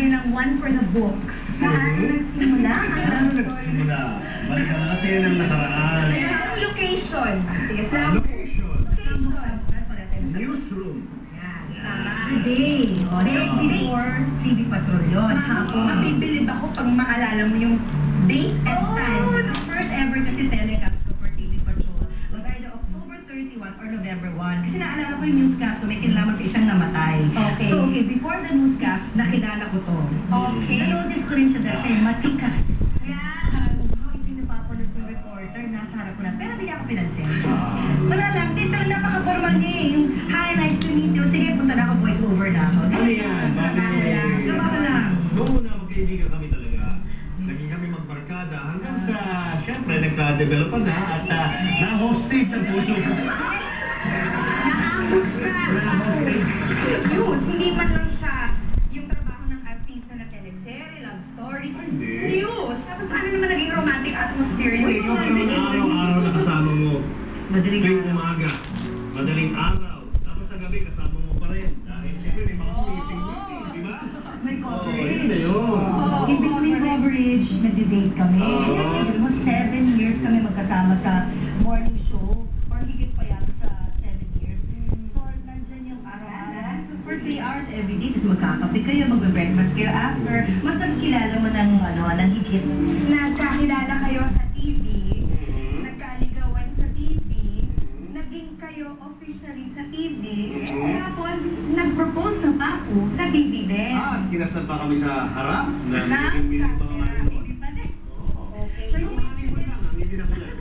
nagsabi ng one for the books. Saan nagsimula? Saan nagsimula? Balikan natin ang nakaraan. Ang location. Sige, slam. Location. Location. Newsroom. Today, days before TV Patrol yun, hapon. Mabibilib ako pag maalala mo yung date and time. Oh, the first ever kasi telecast ko for TV Patrol was either October 31 or November 1. Kasi naalala ko yung newscast ko, may kinalaman sa isang namatay. Okay. So, okay, before the newscast, nakilala ko to. Okay. Na-notice ko rin siya dahil siya yung matikas. Yeah. Sabi ko, oh, hindi napapanood yung reporter, nasa harap ko na. Pero hindi niya ako pinansin. Wala lang, din talaga napaka-formal niya eh. Yung, hi, nice to meet you. Sige, punta na ako, voice over na ako. Ano yan? Trabaho lang. Noong una, magkaibigan kami talaga. Naging kami magbarkada hanggang sa, syempre, nagka-develop na at na-hostage ang puso ko. Na-ambush ka. Na-hostage. Yus, hindi man lang siya yung trabaho ng artista na teleserye, love story. Hindi. Yus, paano naman naging romantic atmosphere Uy, yun? ikaw ang araw-araw na kasama mo. Madaling Tuwing umaga, madaling araw. Tapos sa gabi, kasama mo pa rin. Dahil siyempre, may mga meeting, di ba? May Oo, coverage. yun na yun. In between coverage, nag-date kami. Almost 7 years kami magkasama sa morning show. Or higit pa yata sa 7 years. So, nandyan yung araw-araw. For 3 hours every day. Kasi magkakape kayo, magbe-breakfast kayo after. Mas nagkilala mo ng, ng higit. Nagkakilala kayo sa TV, nagkaligawan sa TV, naging kayo officially sa TV, tapos nag-propose na pa ako sa TV din. Kinasal pa kami sa harap ng Na? mga manonood. Okay. So, yung mga libon lang, ang hindi na kulay.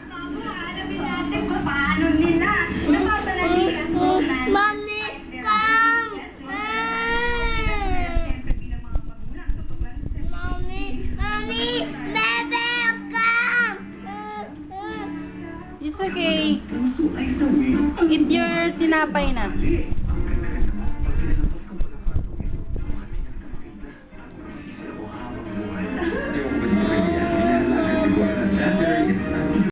Mamo, alamin natin kung paano nila napapanalihan mo man. Mommy, come! Siyempre bilang mga magulang, tutugan sa Mommy, mommy, baby, come! It's okay. Puso ay sawi. Eat your tinapay na.